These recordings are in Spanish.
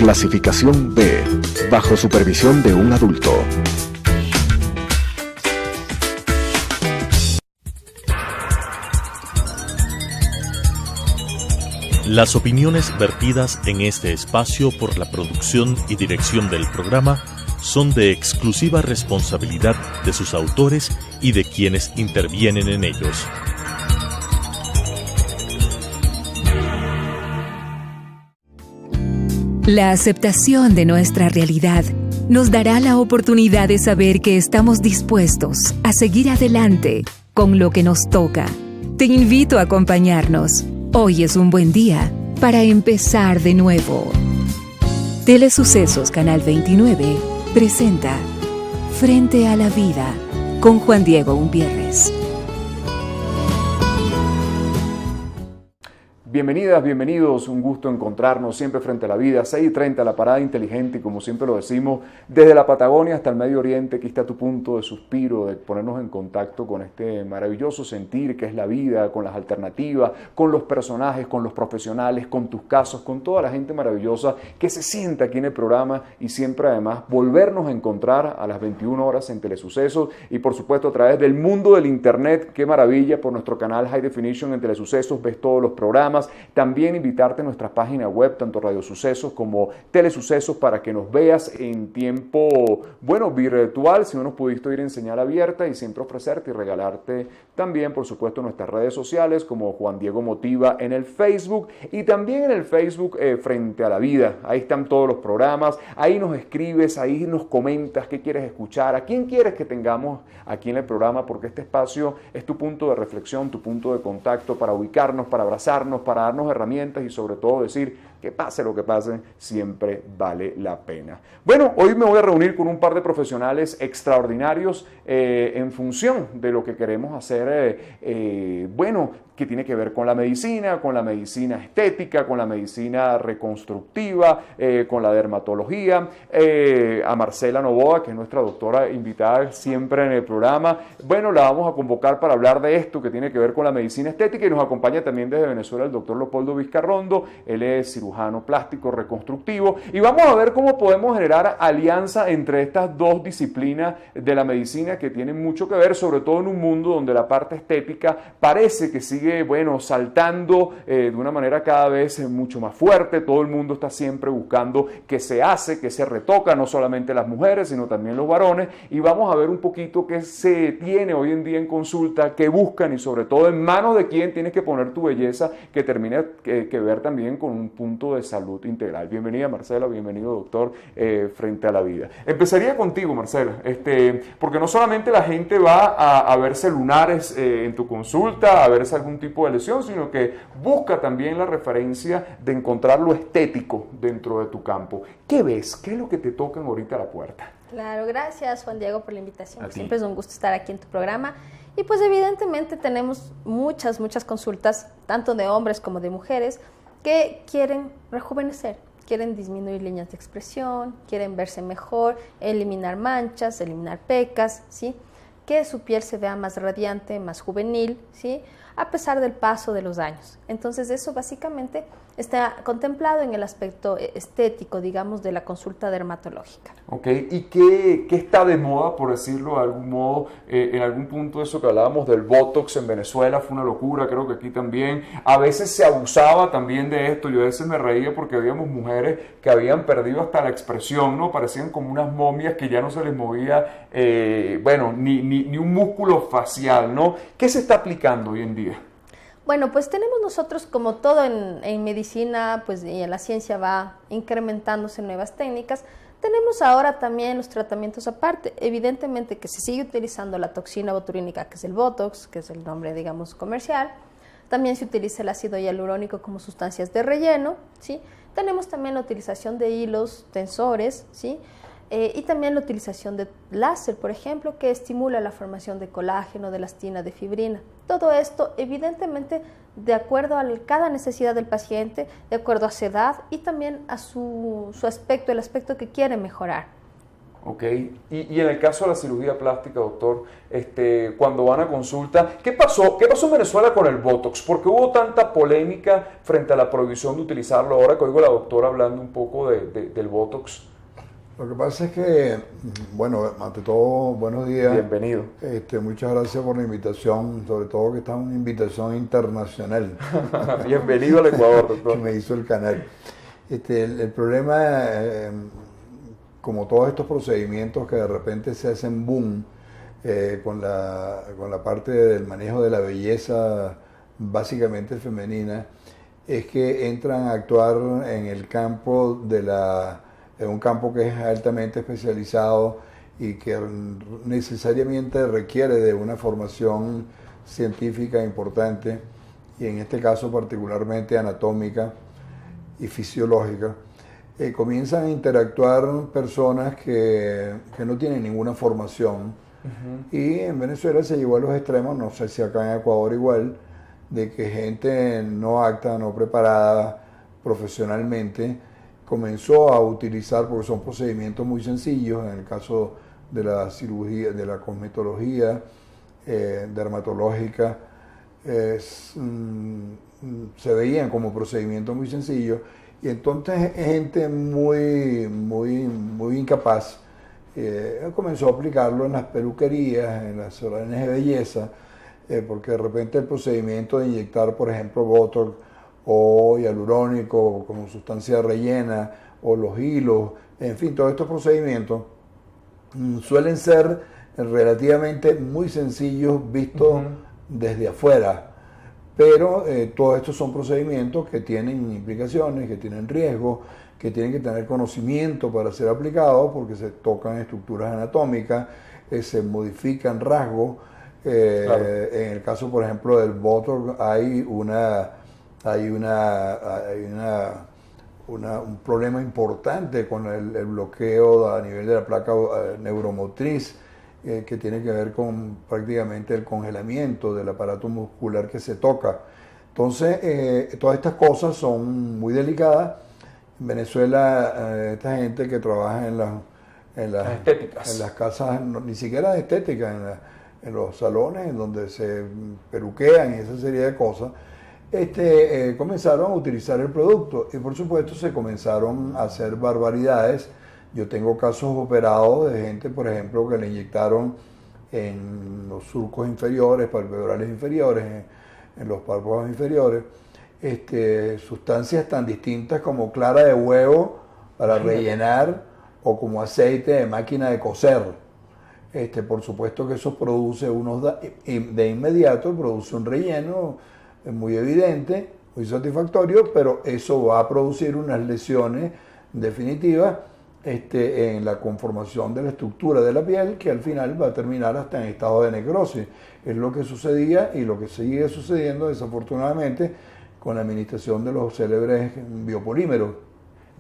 Clasificación B, bajo supervisión de un adulto. Las opiniones vertidas en este espacio por la producción y dirección del programa son de exclusiva responsabilidad de sus autores y de quienes intervienen en ellos. La aceptación de nuestra realidad nos dará la oportunidad de saber que estamos dispuestos a seguir adelante con lo que nos toca. Te invito a acompañarnos. Hoy es un buen día para empezar de nuevo. Telesucesos Canal 29 presenta Frente a la Vida con Juan Diego Umpierres. Bienvenidas, bienvenidos, un gusto encontrarnos siempre frente a la vida, 6:30, la parada inteligente, y como siempre lo decimos, desde la Patagonia hasta el Medio Oriente, aquí está tu punto de suspiro, de ponernos en contacto con este maravilloso sentir que es la vida, con las alternativas, con los personajes, con los profesionales, con tus casos, con toda la gente maravillosa que se sienta aquí en el programa, y siempre además volvernos a encontrar a las 21 horas en Telesucesos y por supuesto a través del mundo del internet. Qué maravilla, por nuestro canal High Definition en Telesucesos ves todos los programas. También invitarte a nuestra página web, tanto Radio Sucesos como Telesucesos, para que nos veas en tiempo, virtual, si no nos pudiste ir en señal abierta, y siempre ofrecerte y regalarte también, por supuesto, nuestras redes sociales como Juan Diego Motiva en el Facebook, y también en el Facebook Frente a la Vida. Ahí están todos los programas, ahí nos escribes, ahí nos comentas qué quieres escuchar, a quién quieres que tengamos aquí en el programa, porque este espacio es tu punto de reflexión, tu punto de contacto para ubicarnos, para abrazarnos, para darnos herramientas y sobre todo decir que pase lo que pase, siempre vale la pena. Bueno, hoy me voy a reunir con un par de profesionales extraordinarios en función de lo que queremos hacer, que tiene que ver con la medicina estética, con la medicina reconstructiva, con la dermatología. A Marcela Novoa, que es nuestra doctora invitada siempre en el programa, la vamos a convocar para hablar de esto que tiene que ver con la medicina estética, y nos acompaña también desde Venezuela el doctor Leopoldo Vizcarrondo. Él es cirujano plástico reconstructivo, y vamos a ver cómo podemos generar alianza entre estas dos disciplinas de la medicina que tienen mucho que ver, sobre todo en un mundo donde la parte estética parece que sigue saltando de una manera cada vez mucho más fuerte. Todo el mundo está siempre buscando qué se hace, qué se retoca, no solamente las mujeres, sino también los varones, y vamos a ver un poquito qué se tiene hoy en día en consulta, qué buscan, y sobre todo en manos de quién tienes que poner tu belleza, que termina que ver también con un punto de salud integral. Bienvenida, Marcela, bienvenido, doctor, Frente a la Vida. Empezaría contigo, Marcela, porque no solamente la gente va a verse lunares en tu consulta, a verse algún tipo de lesión, sino que busca también la referencia de encontrar lo estético dentro de tu campo. ¿Qué ves? ¿Qué es lo que te tocan ahorita a la puerta? Claro, gracias, Juan Diego, por la invitación. Siempre es un gusto estar aquí en tu programa. Y pues evidentemente tenemos muchas consultas, tanto de hombres como de mujeres, que quieren rejuvenecer, quieren disminuir líneas de expresión, quieren verse mejor, eliminar manchas, eliminar pecas, ¿sí? Que su piel se vea más radiante, más juvenil, ¿sí? A pesar del paso de los años. Entonces eso básicamente está contemplado en el aspecto estético, digamos, de la consulta dermatológica. Ok, ¿y qué está de moda, por decirlo de algún modo? En algún punto eso que hablábamos del Botox en Venezuela fue una locura, creo que aquí también. A veces se abusaba también de esto, yo a veces me reía porque habíamos mujeres que habían perdido hasta la expresión, ¿no? Parecían como unas momias que ya no se les movía, ni un músculo facial, ¿no? ¿Qué se está aplicando hoy en día? Bueno, pues tenemos nosotros, como todo en medicina, pues y en la ciencia va incrementándose nuevas técnicas. Tenemos ahora también los tratamientos aparte. Evidentemente que se sigue utilizando la toxina botulínica, que es el Botox, que es el nombre, digamos, comercial. También se utiliza el ácido hialurónico como sustancias de relleno, ¿sí? Tenemos también la utilización de hilos tensores, ¿sí? Y también la utilización de láser, por ejemplo, que estimula la formación de colágeno, de elastina, de fibrina. Todo esto, evidentemente, de acuerdo a cada necesidad del paciente, de acuerdo a su edad y también a su aspecto, el aspecto que quiere mejorar. Ok, y en el caso de la cirugía plástica, doctor, cuando van a consulta, ¿qué pasó en Venezuela con el Botox? ¿Por qué hubo tanta polémica frente a la prohibición de utilizarlo? Ahora que oigo a la doctora hablando un poco del Botox. Lo que pasa es que, bueno, ante todo, buenos días. Bienvenido. Muchas gracias por la invitación, sobre todo que esta es una invitación internacional. Bienvenido al Ecuador, doctor. Que me hizo el canal. El problema, como todos estos procedimientos que de repente se hacen boom con la parte del manejo de la belleza básicamente femenina, es que entran a actuar en el campo en un campo que es altamente especializado y que necesariamente requiere de una formación científica importante, y en este caso particularmente anatómica y fisiológica. Comienzan a interactuar personas que no tienen ninguna formación, y en Venezuela se llegó a los extremos, no sé si acá en Ecuador igual, de que gente no apta, no preparada profesionalmente, comenzó a utilizar, porque son procedimientos muy sencillos, en el caso de la cirugía, de la cosmetología dermatológica, se veían como procedimientos muy sencillos, y entonces gente muy incapaz comenzó a aplicarlo en las peluquerías, en las salones de belleza, porque de repente el procedimiento de inyectar, por ejemplo, Botox o hialurónico como sustancia rellena, o los hilos, en fin, todos estos procedimientos suelen ser relativamente muy sencillos vistos desde afuera, pero todos estos son procedimientos que tienen implicaciones, que tienen riesgos, que tienen que tener conocimiento para ser aplicados, porque se tocan estructuras anatómicas, se modifican rasgos. Claro. En el caso, por ejemplo, del Botox hay un problema importante con el bloqueo a nivel de la placa neuromotriz, que tiene que ver con prácticamente el congelamiento del aparato muscular que se toca. Entonces, todas estas cosas son muy delicadas. En Venezuela, esta gente que trabaja en las casas, ni siquiera de estética, en los salones en donde se peluquean y esa serie de cosas, comenzaron a utilizar el producto, y por supuesto se comenzaron a hacer barbaridades. Yo tengo casos operados de gente, por ejemplo, que le inyectaron en los surcos inferiores, palpebrales inferiores, en los párpados inferiores, sustancias tan distintas como clara de huevo para rellenar, o como aceite de máquina de coser. Por supuesto que eso produce de inmediato produce un relleno muy evidente, muy satisfactorio, pero eso va a producir unas lesiones definitivas en la conformación de la estructura de la piel, que al final va a terminar hasta en estado de necrosis. Es lo que sucedía y lo que sigue sucediendo desafortunadamente con la administración de los célebres biopolímeros.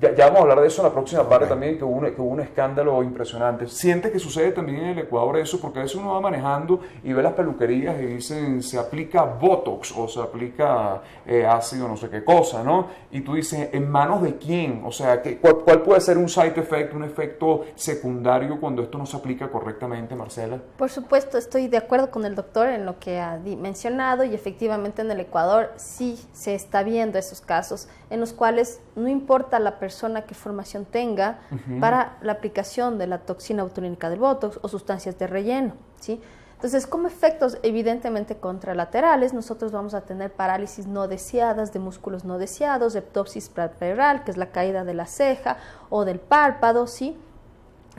Ya vamos a hablar de eso en la próxima parte también, que hubo un escándalo impresionante. ¿Sientes que sucede también en el Ecuador eso? Porque a veces uno va manejando y ve las peluquerías y dicen, se aplica Botox o se aplica ácido no sé qué cosa, ¿no? Y tú dices, ¿en manos de quién? O sea, ¿cuál puede ser un side effect, un efecto secundario cuando esto no se aplica correctamente, Marcela? Por supuesto, estoy de acuerdo con el doctor en lo que ha mencionado, y efectivamente en el Ecuador sí se está viendo esos casos en los cuales no importa la persona qué formación tenga para la aplicación de la toxina botulínica del Botox o sustancias de relleno, ¿sí? Entonces, como efectos evidentemente contralaterales, nosotros vamos a tener parálisis no deseadas de músculos no deseados, eptopsis palpebral, que es la caída de la ceja o del párpado, ¿sí?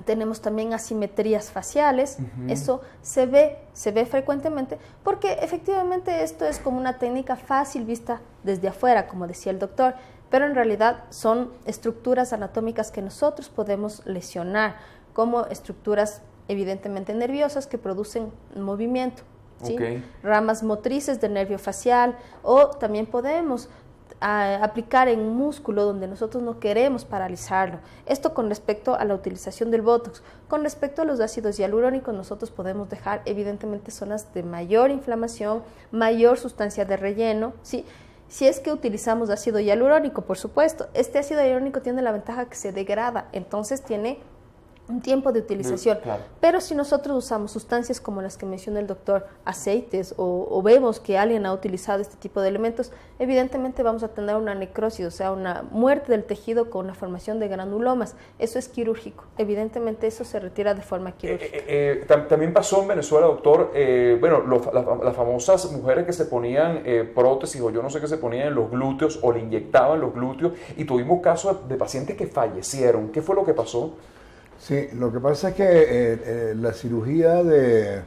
Tenemos también asimetrías faciales, eso se ve frecuentemente, porque efectivamente esto es como una técnica fácil vista desde afuera, como decía el doctor, pero en realidad son estructuras anatómicas que nosotros podemos lesionar, como estructuras evidentemente nerviosas que producen movimiento, ¿sí? Ramas motrices del nervio facial, o también podemos aplicar en un músculo donde nosotros no queremos paralizarlo. Esto con respecto a la utilización del Botox. Con respecto a los ácidos hialurónicos, nosotros podemos dejar evidentemente zonas de mayor inflamación, mayor sustancia de relleno, ¿sí? Si es que utilizamos ácido hialurónico, por supuesto, este ácido hialurónico tiene la ventaja que se degrada, entonces tiene un tiempo de utilización. Claro. Pero si nosotros usamos sustancias como las que menciona el doctor, aceites, o vemos que alguien ha utilizado este tipo de elementos, evidentemente vamos a tener una necrosis, o sea, una muerte del tejido con una formación de granulomas. Eso es quirúrgico. Evidentemente eso se retira de forma quirúrgica. También pasó en Venezuela, doctor, las famosas mujeres que se ponían prótesis o yo no sé qué se ponían en los glúteos o le inyectaban los glúteos, y tuvimos casos de pacientes que fallecieron. ¿Qué fue lo que pasó? Sí, lo que pasa es que la cirugía de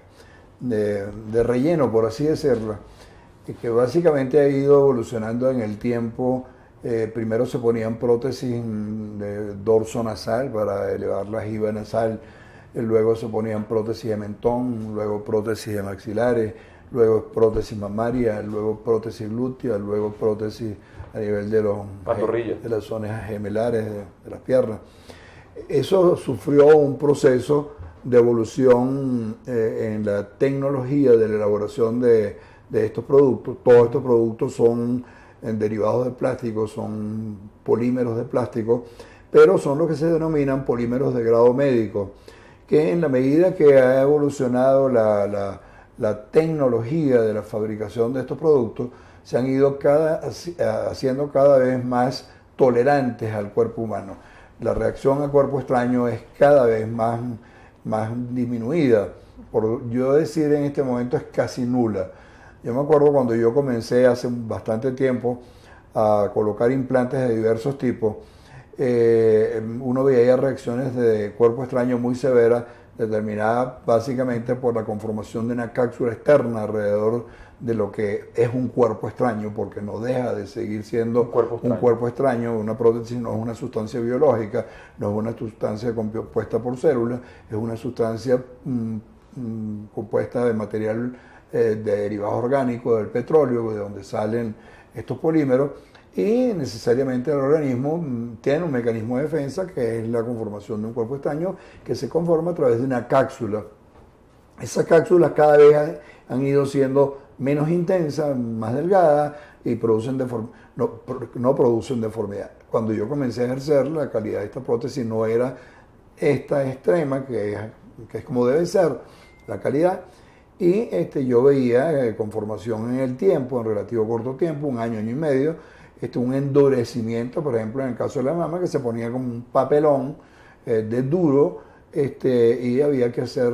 relleno, por así decirlo, que básicamente ha ido evolucionando en el tiempo. Primero se ponían prótesis de dorso nasal para elevar la jiba nasal, luego se ponían prótesis de mentón, luego prótesis de maxilares, luego prótesis mamaria, luego prótesis glútea, luego prótesis a nivel de las zonas gemelares de las piernas. Eso sufrió un proceso de evolución en la tecnología de la elaboración de estos productos. Todos estos productos son derivados de plástico, son polímeros de plástico, pero son lo que se denominan polímeros de grado médico, que en la medida que ha evolucionado la tecnología de la fabricación de estos productos, se han ido haciendo cada vez más tolerantes al cuerpo humano. La reacción al cuerpo extraño es cada vez más disminuida. Por yo decir en este momento es casi nula. Yo me acuerdo cuando yo comencé hace bastante tiempo a colocar implantes de diversos tipos, uno veía reacciones de cuerpo extraño muy severas, determinadas básicamente por la conformación de una cápsula externa alrededor de lo que es un cuerpo extraño, porque no deja de seguir siendo un cuerpo extraño. Una prótesis no es una sustancia biológica, no es una sustancia compuesta por células, es una sustancia compuesta de material de derivados orgánicos del petróleo, de donde salen estos polímeros, y necesariamente el organismo tiene un mecanismo de defensa que es la conformación de un cuerpo extraño que se conforma a través de una cápsula. Esas cápsulas cada vez han ido siendo menos intensas, más delgadas, y no producen deformidad. Cuando yo comencé a ejercer, la calidad de esta prótesis no era esta extrema, que es como debe ser la calidad, y yo veía con formación en el tiempo, en relativo corto tiempo, un año y medio, un endurecimiento, por ejemplo, en el caso de la mama, que se ponía como un papelón de duro, y había que hacer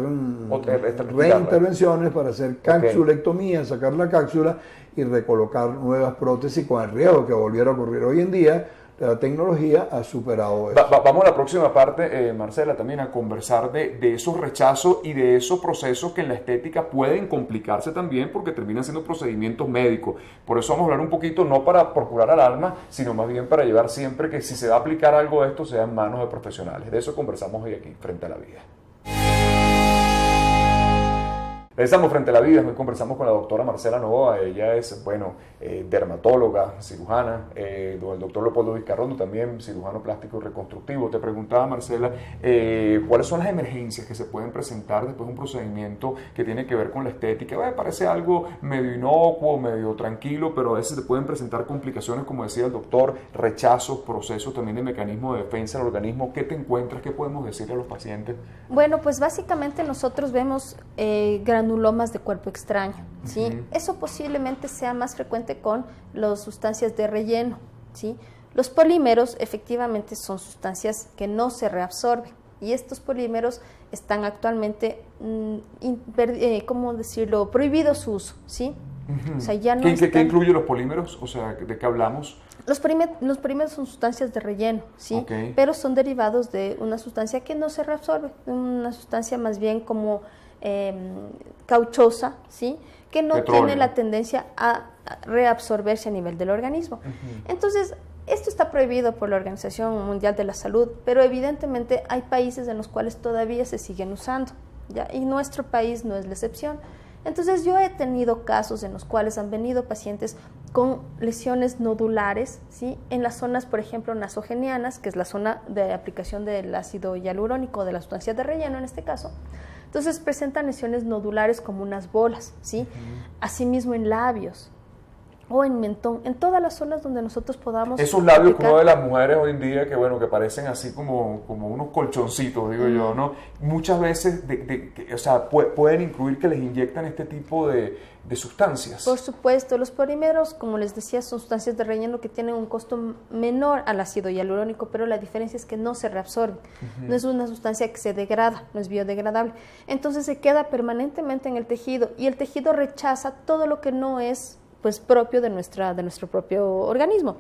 reintervenciones para hacer cápsulectomía, sacar la cápsula y recolocar nuevas prótesis, con el riesgo que volviera a ocurrir. Hoy en día la tecnología ha superado eso. Vamos a la próxima parte, Marcela, también a conversar de esos rechazos y de esos procesos que en la estética pueden complicarse también, porque terminan siendo procedimientos médicos. Por eso vamos a hablar un poquito, no para procurar al alma, sino más bien para llevar siempre que si se va a aplicar algo de esto, sea en manos de profesionales. De eso conversamos hoy aquí, Frente a la Vida. Estamos Frente a la Vida, hoy conversamos con la doctora Marcela Novoa. Ella es, dermatóloga, cirujana, el doctor Leopoldo Vizcarrondo, también cirujano plástico y reconstructivo. Te preguntaba, Marcela, ¿cuáles son las emergencias que se pueden presentar después de un procedimiento que tiene que ver con la estética? Parece algo medio inocuo, medio tranquilo, pero a veces se pueden presentar complicaciones, como decía el doctor, rechazos, procesos también de mecanismo de defensa del organismo. ¿Qué te encuentras? ¿Qué podemos decirle a los pacientes? Bueno, pues básicamente nosotros vemos granulomas de cuerpo extraño, ¿sí? Uh-huh. Eso posiblemente sea más frecuente con las sustancias de relleno, ¿sí? Los polímeros efectivamente son sustancias que no se reabsorben, y estos polímeros están actualmente, ¿cómo decirlo?, prohibido su uso, ¿sí? Uh-huh. O sea, ya no ¿Qué incluye los polímeros? O sea, ¿de qué hablamos? Los polímeros son sustancias de relleno, ¿sí? Okay. Pero son derivados de una sustancia que no se reabsorbe, una sustancia más bien como cauchosa, ¿sí? Que no Petróleo. Tiene la tendencia a reabsorberse a nivel del organismo. Uh-huh. Entonces, esto está prohibido por la Organización Mundial de la Salud, pero evidentemente hay países en los cuales todavía se siguen usando, ¿ya? Y nuestro país no es la excepción. Entonces, yo he tenido casos en los cuales han venido pacientes con lesiones nodulares, ¿sí? En las zonas, por ejemplo, nasogenianas, que es la zona de aplicación del ácido hialurónico, de la sustancia de relleno en este caso. Entonces presentan lesiones nodulares como unas bolas, ¿sí? Uh-huh. Asimismo en labios. o en mentón, en todas las zonas donde nosotros podamos esos labios aplicar. que uno de las mujeres hoy en día, que bueno, que parecen así como unos colchoncitos, digo yo, ¿no? Muchas veces, o sea, pueden incluir que les inyectan este tipo de sustancias. Por supuesto, los polímeros, como les decía, son sustancias de relleno que tienen un costo menor al ácido hialurónico, pero la diferencia es que no se reabsorben. No es una sustancia que se degrada, no es biodegradable. Entonces se queda permanentemente en el tejido y el tejido rechaza todo lo que no es pues propio de nuestro propio organismo.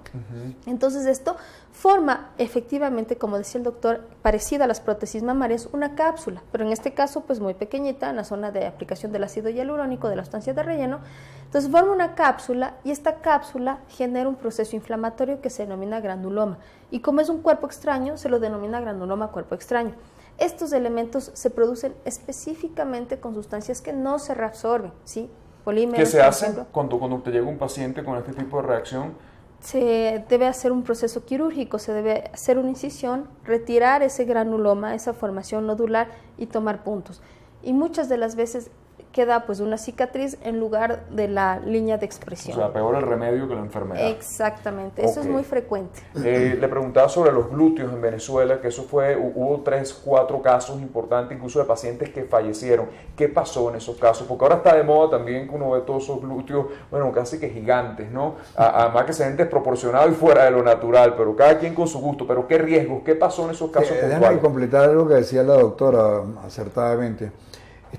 Entonces esto forma efectivamente, como decía el doctor, parecida a las prótesis mamarias, una cápsula, pero en este caso pues muy pequeñita, en la zona de aplicación del ácido hialurónico, de la sustancia de relleno. Entonces forma una cápsula y esta cápsula genera un proceso inflamatorio que se denomina granuloma, y como es un cuerpo extraño, se lo denomina granuloma cuerpo extraño. Estos elementos se producen específicamente con sustancias que no se reabsorben, ¿sí? Polímeros, ¿Qué se hace cuando te llega un paciente con este tipo de reacción? Se debe hacer un proceso quirúrgico, se debe hacer una incisión, retirar ese granuloma, esa formación nodular y tomar puntos. Y muchas de las veces queda pues una cicatriz en lugar de la línea de expresión. O sea, peor el remedio que la enfermedad. Exactamente, eso es muy frecuente. Le preguntaba sobre los glúteos en Venezuela, que hubo 3, 4 casos importantes, incluso de pacientes que fallecieron. ¿Qué pasó en esos casos? Porque ahora está de moda también que uno ve todos esos glúteos, bueno, casi que gigantes, ¿no? Además que se ven desproporcionados y fuera de lo natural, pero cada quien con su gusto. Pero ¿qué riesgos? ¿Qué pasó en esos casos Déjame completar algo que decía la doctora acertadamente.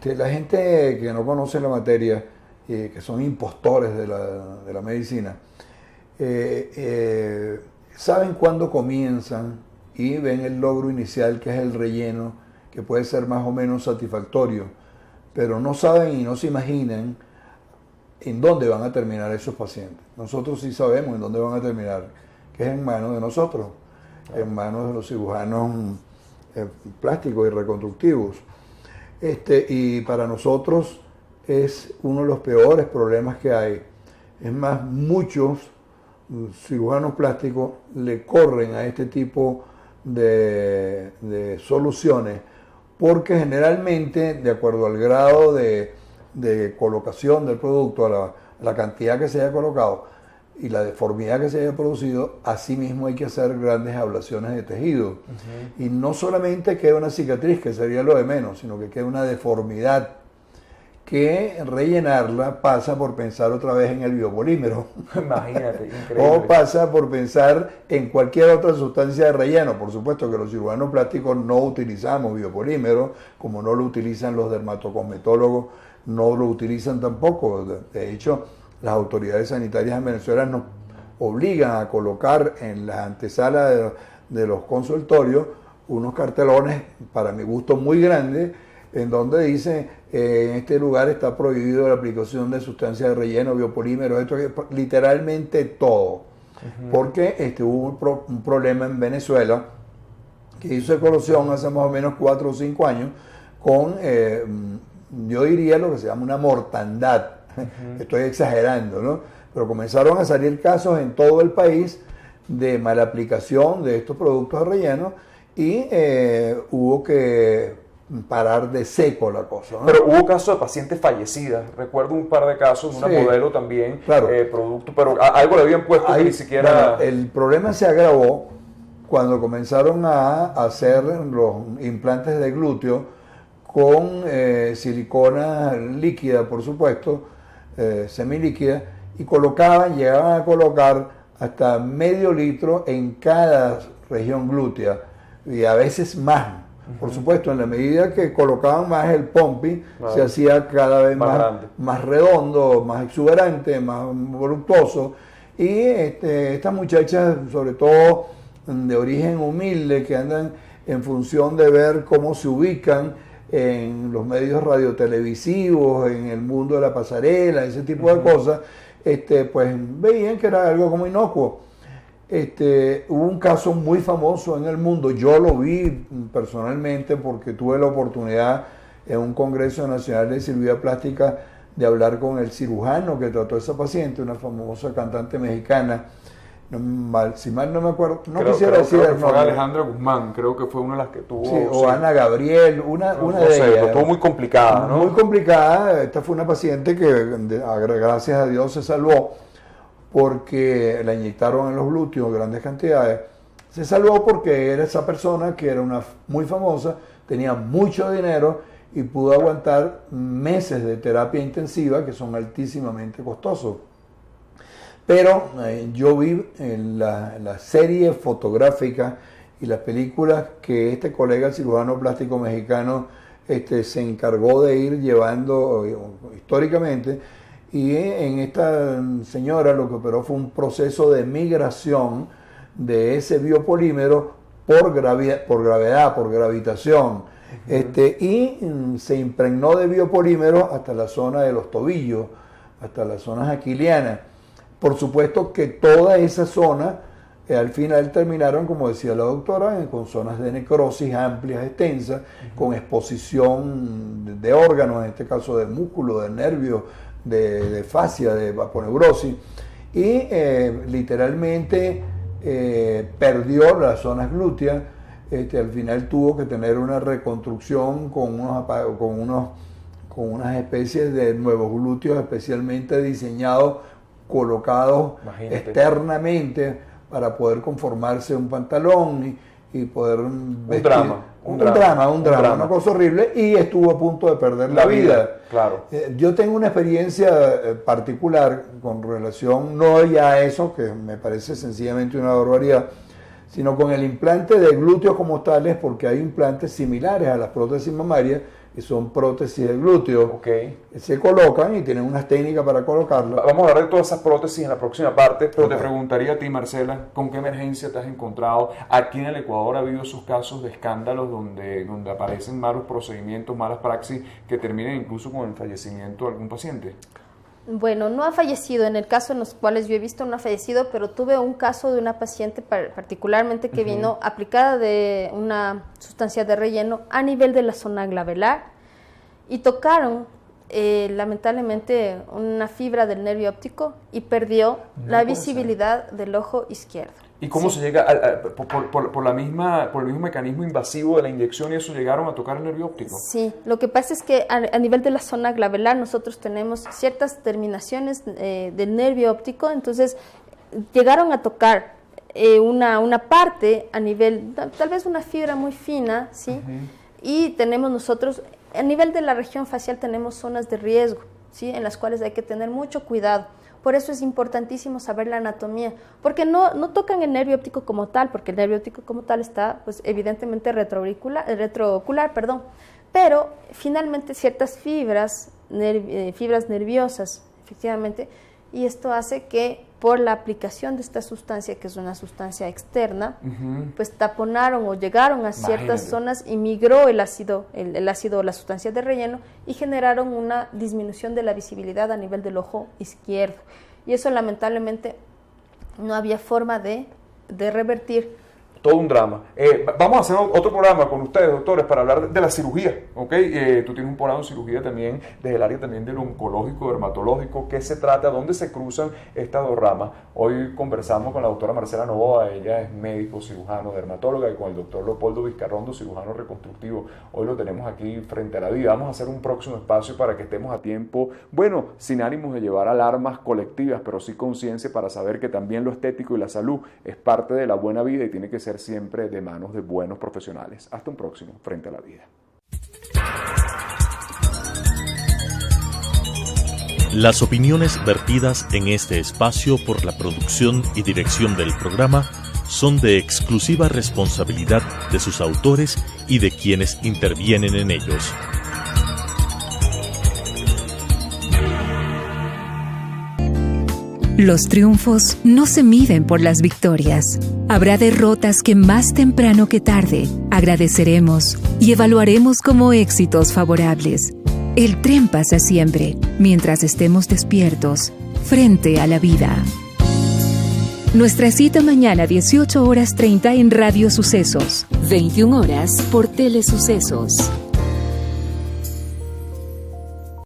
La gente que no conoce la materia, que son impostores de la medicina, saben cuándo comienzan y ven el logro inicial, que es el relleno, que puede ser más o menos satisfactorio, pero no saben y no se imaginan en dónde van a terminar esos pacientes. Nosotros sí sabemos en dónde van a terminar, que es en manos de nosotros, en manos de los cirujanos plásticos y reconstructivos. Y para nosotros es uno de los peores problemas que hay. Es más, muchos cirujanos plásticos le corren a este tipo de soluciones, porque generalmente, de acuerdo al grado de colocación del producto, a la cantidad que se haya colocado y la deformidad que se haya producido, asimismo hay que hacer grandes ablaciones de tejido. Y no solamente queda una cicatriz, que sería lo de menos, sino que queda una deformidad que rellenarla pasa por pensar otra vez en el biopolímero. Imagínate, increíble. O pasa por pensar en cualquier otra sustancia de relleno. Por supuesto que los cirujanos plásticos no utilizamos biopolímero, como no lo utilizan los dermatocosmetólogos, no lo utilizan tampoco. De hecho, las autoridades sanitarias en Venezuela nos obligan a colocar en la antesala de los consultorios unos cartelones, para mi gusto muy grandes, en donde dice en este lugar está prohibido la aplicación de sustancias de relleno, biopolímeros, esto, literalmente todo. Porque hubo un problema en Venezuela que hizo eclosión hace más o menos 4 o 5 años con, yo diría, lo que se llama una mortandad. Estoy exagerando, ¿no? Pero comenzaron a salir casos en todo el país de mala aplicación de estos productos de relleno y hubo que parar de seco la cosa, ¿no? Pero hubo casos de pacientes fallecidas. Recuerdo un par de casos, una modelo también, claro. Producto, pero algo le habían puesto que ni siquiera... Bueno, el problema se agravó cuando comenzaron a hacer los implantes de glúteo con silicona líquida, por supuesto, semilíquida, y llegaban a colocar hasta medio litro en cada región glútea, y a veces más. Por supuesto, en la medida que colocaban más, el pumping se hacía cada vez más redondo, más exuberante, más voluptuoso. Y estas muchachas, sobre todo de origen humilde, que andan en función de ver cómo se ubican en los medios radiotelevisivos, en el mundo de la pasarela, ese tipo de cosas, pues veían que era algo como inocuo. Hubo un caso muy famoso en el mundo, yo lo vi personalmente porque tuve la oportunidad en un Congreso Nacional de Cirugía Plástica de hablar con el cirujano que trató a esa paciente, una famosa cantante mexicana, si mal no me acuerdo, quisiera decir creo que fue Alejandra Guzmán, creo que fue una de las que tuvo. Sí, o Ana Gabriel, una de ellas. Estuvo muy complicada, ¿no? Muy complicada. Esta fue una paciente que, gracias a Dios, se salvó, porque la inyectaron en los glúteos grandes cantidades. Se salvó porque era esa persona que era muy famosa, tenía mucho dinero y pudo aguantar meses de terapia intensiva que son altísimamente costosos. Pero yo vi en la serie fotográfica y las películas que este colega cirujano plástico mexicano se encargó de ir llevando históricamente, y en esta señora lo que operó fue un proceso de migración de ese biopolímero por gravedad, por gravitación, y se impregnó de biopolímero hasta la zona de los tobillos, hasta las zonas aquilianas. Por supuesto que toda esa zona al final terminaron, como decía la doctora, con zonas de necrosis amplias, extensas, con exposición de órganos, en este caso de músculo, de nervio, de fascia, de aponeurosis, y literalmente perdió las zonas glúteas. Al final tuvo que tener una reconstrucción con unas especies de nuevos glúteos especialmente diseñados, colocados externamente para poder conformarse un pantalón y poder vestir. Un drama, una cosa horrible, y estuvo a punto de perder la vida. Claro. Yo tengo una experiencia particular con relación, no ya a eso, que me parece sencillamente una barbaridad, sino con el implante de glúteo como tales, porque hay implantes similares a las prótesis mamarias, que son prótesis de glúteo. Okay. Se colocan y tienen unas técnicas para colocarlas. Vamos a hablar de todas esas prótesis en la próxima parte, pero te preguntaría a ti, Marcela, ¿con qué emergencia te has encontrado? Aquí en el Ecuador ha habido esos casos de escándalos donde aparecen malos procedimientos, malas praxis, que terminan incluso con el fallecimiento de algún paciente. Bueno, no ha fallecido, en el caso en los cuales yo he visto no ha fallecido, pero tuve un caso de una paciente particularmente que vino aplicada de una sustancia de relleno a nivel de la zona glabellar y tocaron lamentablemente una fibra del nervio óptico y perdió la visibilidad del ojo izquierdo. ¿Y cómo se llega por el mismo mecanismo invasivo de la inyección y eso llegaron a tocar el nervio óptico? Sí, lo que pasa es que a nivel de la zona glabellar nosotros tenemos ciertas terminaciones del nervio óptico, entonces llegaron a tocar una parte a nivel, tal vez una fibra muy fina, ¿sí? Y tenemos nosotros, a nivel de la región facial tenemos zonas de riesgo, ¿sí? En las cuales hay que tener mucho cuidado. Por eso es importantísimo saber la anatomía, porque no tocan el nervio óptico como tal, porque el nervio óptico como tal está, pues, retroocular, pero finalmente ciertas fibras nerviosas, efectivamente, y esto hace que por la aplicación de esta sustancia, que es una sustancia externa, pues taponaron o llegaron a ciertas zonas y migró el ácido o la sustancia de relleno y generaron una disminución de la visibilidad a nivel del ojo izquierdo. Y eso lamentablemente no había forma de revertir. Todo un drama. Vamos a hacer otro programa con ustedes, doctores, para hablar de la cirugía, ¿ok? Tú tienes un programa de cirugía también, desde el área también del oncológico, dermatológico. ¿Qué se trata? ¿Dónde se cruzan estas dos ramas? Hoy conversamos con la doctora Marcela Novoa, ella es médico, cirujano, dermatóloga, y con el doctor Leopoldo Vizcarrondo, cirujano reconstructivo. Hoy lo tenemos aquí frente a la vida. Vamos a hacer un próximo espacio para que estemos a tiempo, bueno, sin ánimos de llevar alarmas colectivas, pero sí conciencia para saber que también lo estético y la salud es parte de la buena vida y tiene que ser siempre de manos de buenos profesionales. Hasta un próximo Frente a la Vida. Las opiniones vertidas en este espacio por la producción y dirección del programa son de exclusiva responsabilidad de sus autores y de quienes intervienen en ellos. Los triunfos no se miden por las victorias. Habrá derrotas que más temprano que tarde agradeceremos y evaluaremos como éxitos favorables. El tren pasa siempre, mientras estemos despiertos, frente a la vida. Nuestra cita mañana 18:30 en Radio Sucesos, 21 horas por Telesucesos.